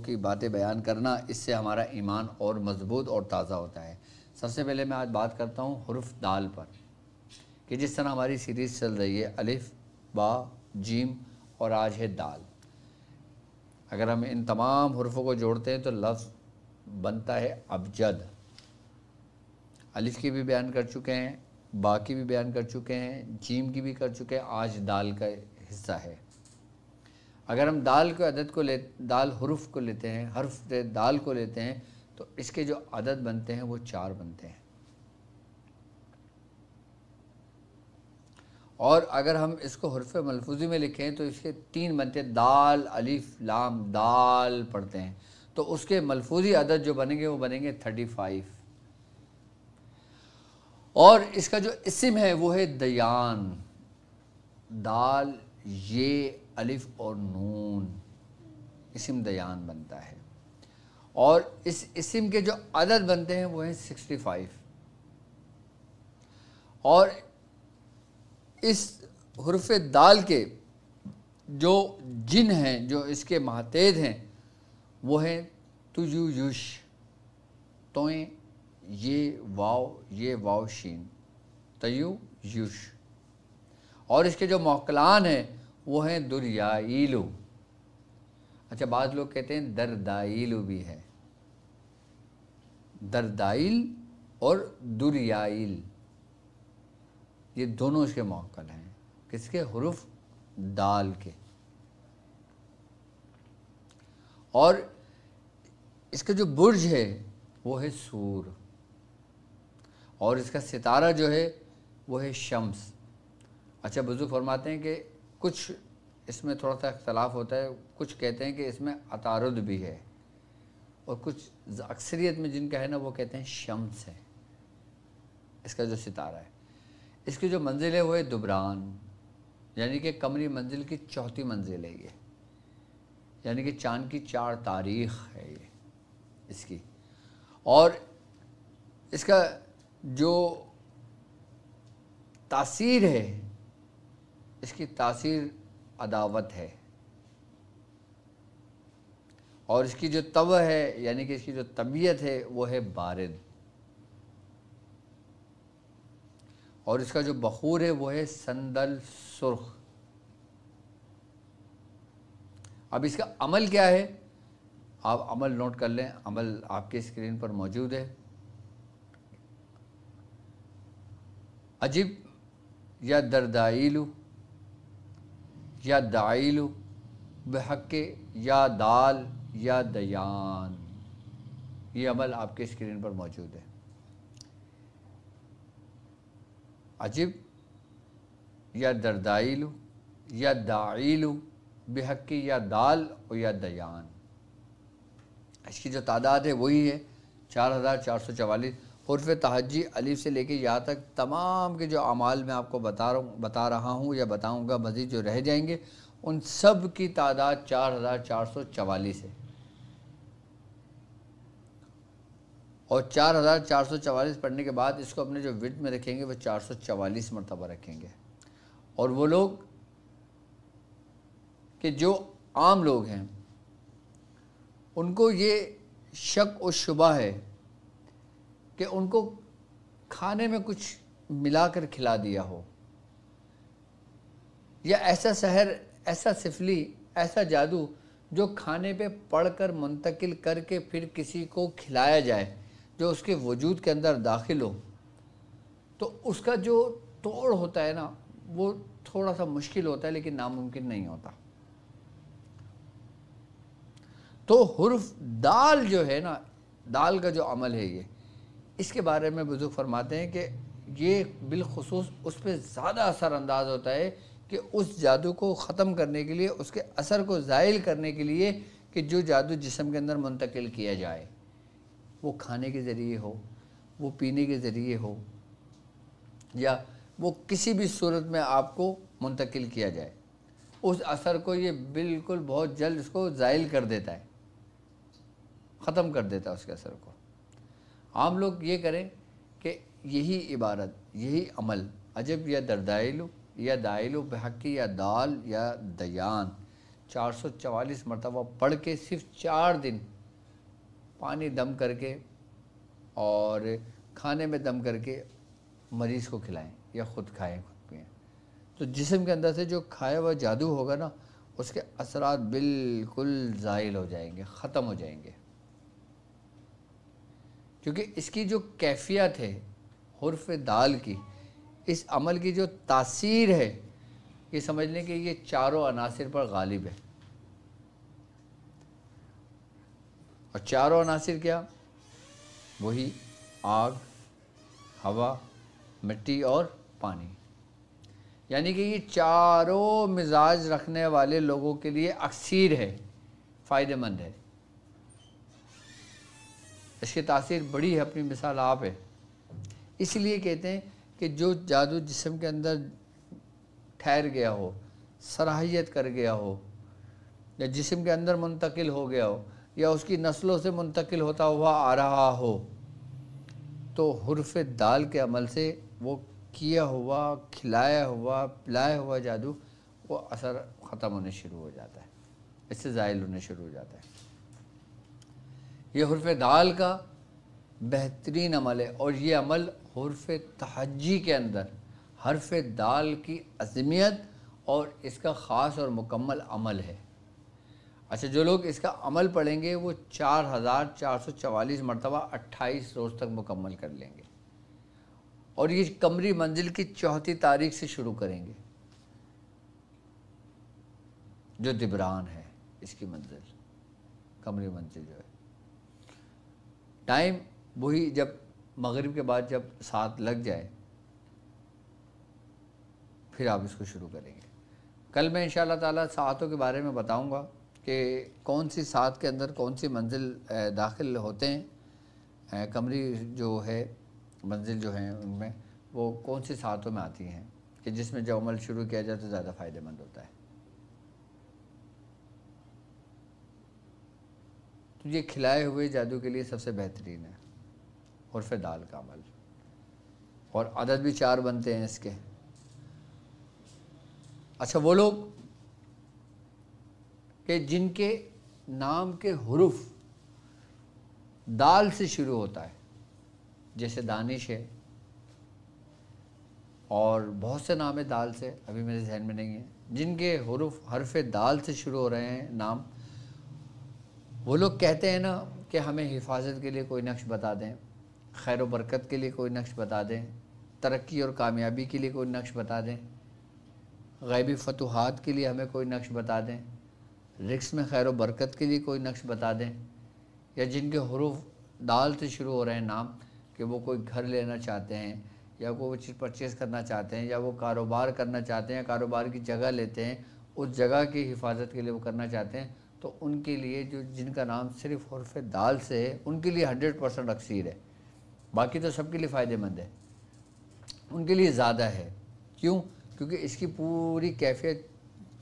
کی باتیں بیان کرنا، اس سے ہمارا ایمان اور مضبوط اور تازہ ہوتا ہے۔ سب سے پہلے میں آج بات کرتا ہوں حرف دال پر، کہ جس طرح ہماری سیریز چل رہی ہے الف، با، جیم اور آج ہے دال۔ اگر ہم ان تمام حروفوں کو جوڑتے ہیں تو لفظ بنتا ہے ابجد۔ الف کی بھی بیان کر چکے ہیں، با کی بھی بیان کر چکے ہیں، جیم کی بھی کر چکے ہیں، آج دال کا حصہ ہے۔ اگر ہم دال کے عدد کو دال حرف کو لیتے ہیں، حرف دال کو لیتے ہیں تو اس کے جو عدد بنتے ہیں وہ 4 بنتے ہیں۔ اور اگر ہم اس کو حرف ملفوظی میں لکھیں تو اس کے 3 بنتے ہیں، دال الف لام دال پڑھتے ہیں، تو اس کے ملفوظی عدد جو بنیں گے وہ بنیں گے 35۔ اور اس کا جو اسم ہے وہ ہے دیان، دال یہ الف اور نون، اسم دیان بنتا ہے۔ اور اس اسم کے جو عدد بنتے ہیں وہ ہیں 65۔ اور اس حرف دال کے جو جن ہیں، جو اس کے ماتحت ہیں، وہ ہیں تجو یوش، توئیں یہ واو شین، تیو یوش۔ اور اس کے جو موکلان ہیں وہ ہیں دریائیلو۔ اچھا، بعض لوگ کہتے ہیں دردائیلو بھی ہے، دردائل اور دریائیل، یہ دونوں اس کے موکل ہیں، کس کے؟ حرف دال کے۔ اور اس کا جو برج ہے وہ ہے سور، اور اس کا ستارہ جو ہے وہ ہے شمس۔ اچھا، بزرگ فرماتے ہیں کہ کچھ اس میں تھوڑا سا اختلاف ہوتا ہے، کچھ کہتے ہیں کہ اس میں عطارد بھی ہے، اور کچھ اکثریت میں جن کا ہے نا وہ کہتے ہیں شمس ہے اس کا جو ستارہ ہے۔ اس کی جو منزل ہے وہ ہے دبران، یعنی کہ قمری منزل کی 4تھی منزل ہے یہ، یعنی کہ چاند کی 4 تاریخ ہے یہ اس کی۔ اور اس کا جو تاثیر ہے، اس کی تاثیر عداوت ہے، اور اس کی جو طبع ہے یعنی کہ اس کی جو طبیعت ہے وہ ہے بارد، اور اس کا جو بخور ہے وہ ہے سندل سرخ۔ اب اس کا عمل کیا ہے؟ آپ عمل نوٹ کر لیں، عمل آپ کے اسکرین پر موجود ہے۔ عجب یا دردائیلو یا دعیلو بحق یا دال یا دیان، یہ عمل آپ کے اسکرین پر موجود ہے۔ عجب یا دردائیلو یا دعیلو بحق یا دال و یا دیان، اس کی جو تعداد ہے وہی ہے 4444۔ حرف تہجی الف سے لے کے یا تک تمام کے جو اعمال میں آپ کو بتا رہا ہوں یا بتاؤں گا، مزید جو رہ جائیں گے ان سب کی تعداد 4444 ہے، اور 4444 پڑھنے کے بعد اس کو اپنے جو ورد میں رکھیں گے وہ 444 مرتبہ رکھیں گے۔ اور وہ لوگ کہ جو عام لوگ ہیں ان کو یہ شک و شبہ ہے کہ ان کو کھانے میں کچھ ملا کر کھلا دیا ہو، یا ایسا سحر، ایسا سفلی، ایسا جادو جو کھانے پہ پڑھ کر منتقل کر کے پھر کسی کو کھلایا جائے، جو اس کے وجود کے اندر داخل ہو، تو اس کا جو توڑ ہوتا ہے نا وہ تھوڑا سا مشکل ہوتا ہے لیکن ناممکن نہیں ہوتا۔ تو حرف دال جو ہے نا، دال کا جو عمل ہے یہ، اس کے بارے میں بزرگ فرماتے ہیں کہ یہ بالخصوص اس پہ زیادہ اثر انداز ہوتا ہے کہ اس جادو کو ختم کرنے کے لیے، اس کے اثر کو زائل کرنے کے لیے، کہ جو جادو جسم کے اندر منتقل کیا جائے، وہ کھانے کے ذریعے ہو، وہ پینے کے ذریعے ہو، یا وہ کسی بھی صورت میں آپ کو منتقل کیا جائے، اس اثر کو یہ بالکل بہت جلد اس کو زائل کر دیتا ہے، ختم کر دیتا ہے اس کے اثر کو۔ عام لوگ یہ کریں کہ یہی عبارت، یہی عمل، عجب یا دردائلو یا دائلو بحقی یا دال یا دیان، 444 مرتبہ پڑھ کے صرف 4 دن پانی دم کر کے اور کھانے میں دم کر کے مریض کو کھلائیں یا خود کھائیں خود پئیں، تو جسم کے اندر سے جو کھایا ہوا جادو ہوگا نا اس کے اثرات بالکل زائل ہو جائیں گے، ختم ہو جائیں گے، کیونکہ اس کی جو کیفیت ہے حرف دال کی، اس عمل کی جو تاثیر ہے، یہ سمجھ لیں کہ یہ چاروں عناصر پر غالب ہے۔ اور چاروں عناصر کیا؟ وہی آگ، ہوا، مٹی اور پانی، یعنی کہ یہ چاروں مزاج رکھنے والے لوگوں کے لیے اکسیر ہے، فائدہ مند ہے، اس کی تاثیر بڑی ہے، اپنی مثال آپ ہے۔ اس لیے کہتے ہیں کہ جو جادو جسم کے اندر ٹھہر گیا ہو، صلاحیت کر گیا ہو، یا جسم کے اندر منتقل ہو گیا ہو، یا اس کی نسلوں سے منتقل ہوتا ہوا آ رہا ہو، تو حرف دال کے عمل سے وہ کیا ہوا، کھلایا ہوا، پلایا ہوا جادو وہ اثر ختم ہونے شروع ہو جاتا ہے، اس سے زائل ہونے شروع ہو جاتا ہے۔ یہ حرف دال کا بہترین عمل ہے، اور یہ عمل حرف تہجی کے اندر حرف دال کی عظمیت اور اس کا خاص اور مکمل عمل ہے۔ اچھا، جو لوگ اس کا عمل پڑھیں گے وہ 4444 مرتبہ 28 روز تک مکمل کر لیں گے، اور یہ قمری منزل کی 34 تاریخ سے شروع کریں گے، جو دبران ہے اس کی منزل، قمری منزل جو ہے۔ ٹائم وہی جب مغرب کے بعد جب 7 لگ جائے پھر آپ اس کو شروع کریں گے۔ کل میں انشاءاللہ تعالیٰ ساعتوں کے بارے میں بتاؤں گا کہ کون سی ساعت کے اندر کون سی منزل داخل ہوتے ہیں، قمری جو ہے منزل جو ہیں ان میں وہ کون سی ساعتوں میں آتی ہیں، کہ جس میں جو عمل شروع کیا جائے تو زیادہ فائدہ مند ہوتا ہے۔ تو یہ کھلائے ہوئے جادو کے لیے سب سے بہترین ہے حرف دال کا عمل، اور عدد بھی 4 بنتے ہیں اس کے۔ اچھا، وہ لوگ کہ جن کے نام کے حروف دال سے شروع ہوتا ہے، جیسے دانش ہے، اور بہت سے نام ہے دال سے، ابھی میرے ذہن میں نہیں ہے، جن کے حروف حرف دال سے شروع ہو رہے ہیں نام، وہ لوگ کہتے ہیں نا کہ ہمیں حفاظت کے لیے کوئی نقش بتا دیں، خیر و برکت کے لیے کوئی نقش بتا دیں، ترقی اور کامیابی کے لیے کوئی نقش بتا دیں، غیبی فتوحات کے لیے ہمیں کوئی نقش بتا دیں، رزق میں خیر و برکت کے لیے کوئی نقش بتا دیں، یا جن کے حروف دال سے شروع ہو رہے ہیں نام، کہ وہ کوئی گھر لینا چاہتے ہیں، یا کوئی چیز پرچیز کرنا چاہتے ہیں، یا وہ کاروبار کرنا چاہتے ہیں، کاروبار کی جگہ لیتے ہیں، اس جگہ کی حفاظت کے لیے وہ کرنا چاہتے ہیں، تو ان کے لیے جو جن کا نام صرف حرف دال سے ہے ان کے لیے 100% اکسیر ہے، باقی تو سب کے لیے فائدہ مند ہے، ان کے لیے زیادہ ہے۔ کیوں؟ کیونکہ اس کی پوری کیفیت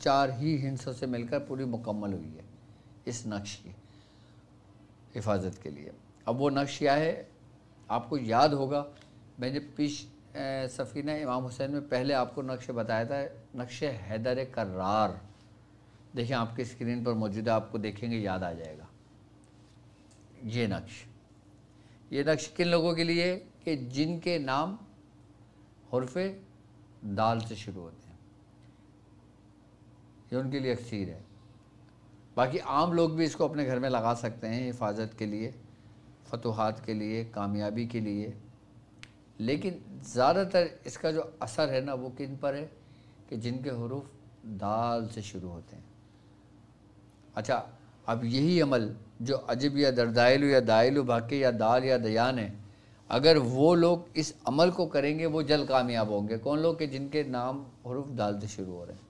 4 ہی ہندسوں سے مل کر پوری مکمل ہوئی ہے اس نقش کی حفاظت کے لیے۔ اب وہ نقش کیا ہے؟ آپ کو یاد ہوگا میں نے پیش سفینہ امام حسین میں پہلے آپ کو نقش بتایا تھا، نقش حیدر کرار، دیکھیں آپ کی اسکرین پر موجود ہے، آپ کو دیکھیں گے یاد آ جائے گا۔ یہ نقش کن لوگوں کے لیے؟ کہ جن کے نام حرف دال سے شروع ہوتے ہیں، یہ ان کے لیے اکسیر ہے۔ باقی عام لوگ بھی اس کو اپنے گھر میں لگا سکتے ہیں حفاظت کے لیے، فتوحات کے لیے، کامیابی کے لیے، لیکن زیادہ تر اس کا جو اثر ہے نا وہ کن پر ہے؟ کہ جن کے حروف دال سے شروع ہوتے ہیں۔ اچھا، اب یہی عمل جو عجب یا دردائل یا دائل باقی یا دال یا دیان ہے، اگر وہ لوگ اس عمل کو کریں گے وہ جلد کامیاب ہوں گے۔ کون لوگ؟ کہ جن کے نام حروف دال سے شروع ہو رہے ہیں۔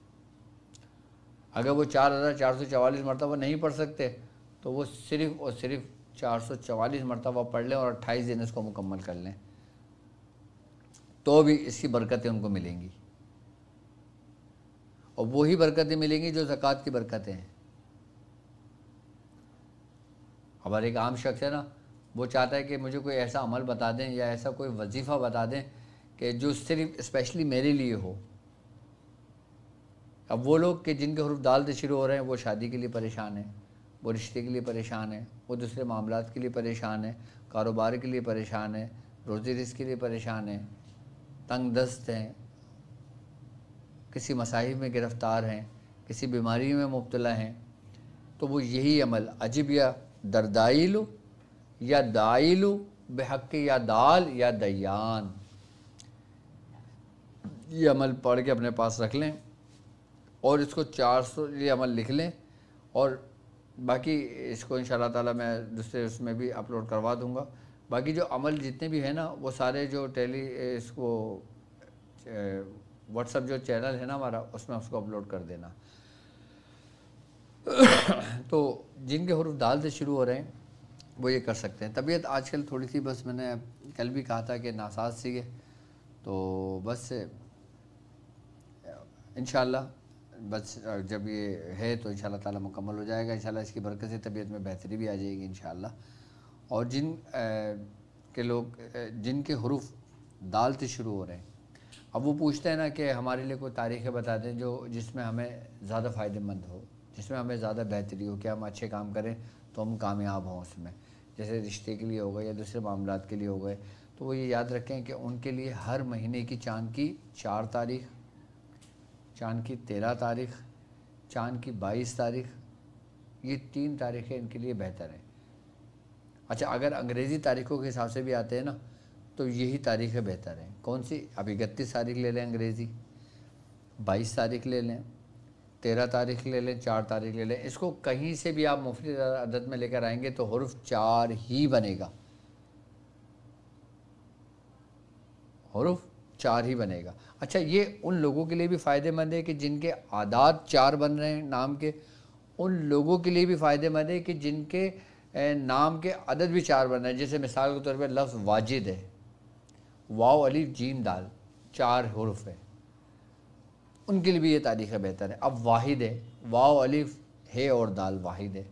اگر وہ 4444 مرتبہ نہیں پڑھ سکتے تو وہ صرف اور صرف 444 مرتبہ پڑھ لیں اور 28 دن اس کو مکمل کر لیں، تو بھی اس کی برکتیں ان کو ملیں گی، اور وہی برکتیں ملیں گی جو زکوٰۃ کی برکتیں ہیں۔ ہمارا ایک عام شخص ہے نا، وہ چاہتا ہے کہ مجھے کوئی ایسا عمل بتا دیں یا ایسا کوئی وظیفہ بتا دیں کہ جو صرف اسپیشلی میرے لیے ہو، اب وہ لوگ کہ جن کے حروف دال سے شروع ہو رہے ہیں وہ شادی کے لیے پریشان ہیں، وہ رشتے کے لیے پریشان ہیں، وہ دوسرے معاملات کے لیے پریشان ہیں، کاروبار کے لیے پریشان ہیں، روزی رزق کے لیے پریشان ہیں، تنگ دست ہیں، کسی مصائب میں گرفتار ہیں، کسی بیماری میں مبتلا ہیں، تو وہ یہی عمل عجب یا دردائلو یا دائلو بحق یا دال یا دیان، یہ عمل پڑھ کے اپنے پاس رکھ لیں اور اس کو 400 یہ عمل لکھ لیں، اور باقی اس کو انشاءاللہ تعالی میں دوسرے اس میں بھی اپلوڈ کروا دوں گا۔ باقی جو عمل جتنے بھی ہیں نا وہ سارے جو اس کو واٹس ایپ جو چینل ہے نا ہمارا اس میں اس کو اپلوڈ کر دینا۔ تو جن کے حروف دال سے شروع ہو رہے ہیں وہ یہ کر سکتے ہیں۔ طبیعت آج کل تھوڑی سی بس میں نے کل بھی کہا تھا کہ ناساز سی ہے، تو بس انشاءاللہ بس جب یہ ہے تو انشاءاللہ تعالی مکمل ہو جائے گا، انشاءاللہ اس کی برکت سے طبیعت میں بہتری بھی آ جائے گی انشاءاللہ۔ اور جن کے لوگ جن کے حروف دال سے شروع ہو رہے ہیں، اب وہ پوچھتے ہیں نا کہ ہمارے لیے کوئی تاریخیں بتا دیں جس میں ہمیں زیادہ فائدہ مند ہو، جس میں ہمیں زیادہ بہتری ہو، کہ ہم اچھے کام کریں تو ہم کامیاب ہوں اس میں، جیسے رشتے کے لیے ہو گئے یا دوسرے معاملات کے لیے ہو گئے۔ تو وہ یہ یاد رکھیں کہ ان کے لیے ہر مہینے کی چاند کی 4 تاریخ، چاند کی 13 تاریخ، چاند کی 22 تاریخ، یہ 3 تاریخیں ان کے لیے بہتر ہیں۔ اچھا اگر انگریزی تاریخوں کے حساب سے بھی آتے ہیں نا تو یہی تاریخیں بہتر ہیں۔ کون سی؟ اب 31 تاریخ لے لیں انگریزی، 22 تاریخ لے لیں، 13 تاریخ لے لیں، 4 تاریخ لے لیں۔ اس کو کہیں سے بھی آپ مفرد عدد میں لے کر آئیں گے تو حرف 4 ہی بنے گا، حرف 4 ہی بنے گا۔ اچھا یہ ان لوگوں کے لیے بھی فائدہ مند ہے کہ جن کے اعداد 4 بن رہے ہیں نام کے، ان لوگوں کے لیے بھی فائدہ مند ہے کہ جن کے نام کے عدد بھی 4 بن رہے ہیں۔ جیسے مثال کے طور پہ لفظ واجد ہے، واو الف جیم دال 4 حرف ہے، ان کے لیے بھی یہ تاریخ بہتر ہے۔ اب واحد ہے، واو الف ہے اور دال واحد ہے،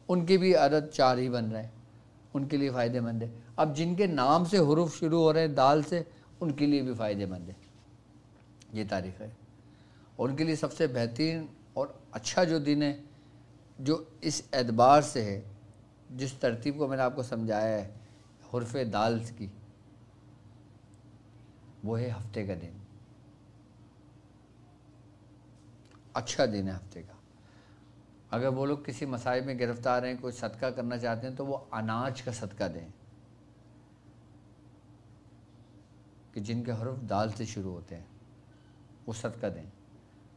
ان کے بھی عدد 4 ہی بن رہے ہیں، ان کے لیے فائدہ مند ہے۔ اب جن کے نام سے حروف شروع ہو رہے ہیں دال سے، ان کے لیے بھی فائدہ مند ہے یہ تاریخ ہے، اور ان کے لیے سب سے بہترین اور اچھا جو دن ہے جو اس اعتبار سے ہے، جس ترتیب کو میں نے آپ کو سمجھایا ہے حرف دال کی، وہ ہے ہفتے کا دن، اچھا دن ہے ہفتے کا۔ اگر وہ لوگ کسی مسائل میں گرفتار ہیں، کوئی صدقہ کرنا چاہتے ہیں تو وہ اناج کا صدقہ دیں، کہ جن کے حرف دال سے شروع ہوتے ہیں وہ صدقہ دیں۔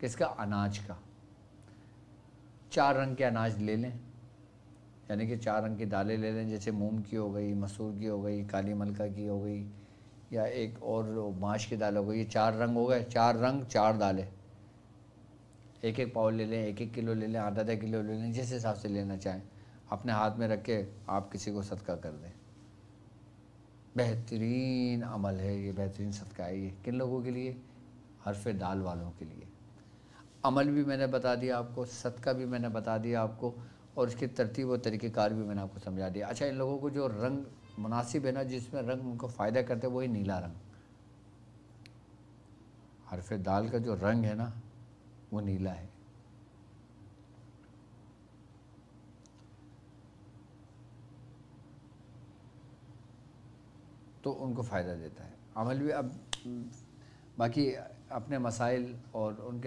کس کا؟ اناج کا۔ 4 رنگ کے اناج لے لیں، یعنی کہ 4 رنگ کی دالیں لے لیں، جیسے مونگ کی ہو گئی، مسور کی ہو گئی، کالی ملکہ کی ہو گئی، یا ایک اور ماش کی دال ہو گئی۔ یہ 4 رنگ ہو گئے، 4 رنگ 4 دالیں، ایک پاؤ لے لیں، 1 کلو لے لیں، آدھا کلو لے لیں، جس حساب سے لینا چاہیں اپنے ہاتھ میں رکھ کے آپ کسی کو صدقہ کر دیں۔ بہترین عمل ہے یہ، بہترین صدقہ ہے یہ۔ کن لوگوں کے لیے؟ حرف دال والوں کے لیے۔ عمل بھی میں نے بتا دیا آپ کو، صدقہ بھی میں نے بتا دیا آپ کو، اور اس کی ترتیب و طریقہ کار بھی میں نے آپ کو سمجھا دیا۔ اچھا ان لوگوں کو جو رنگ مناسب ہے نا، جس میں رنگ ان کو فائدہ کرتے ہیں، وہی نیلا رنگ، حرف دال کا جو رنگ ہے نا وہ نیلا ہے۔ تو ان کو فائدہ دیتا ہے عمل بھی۔ اب باقی اپنے مسائل اور ان کے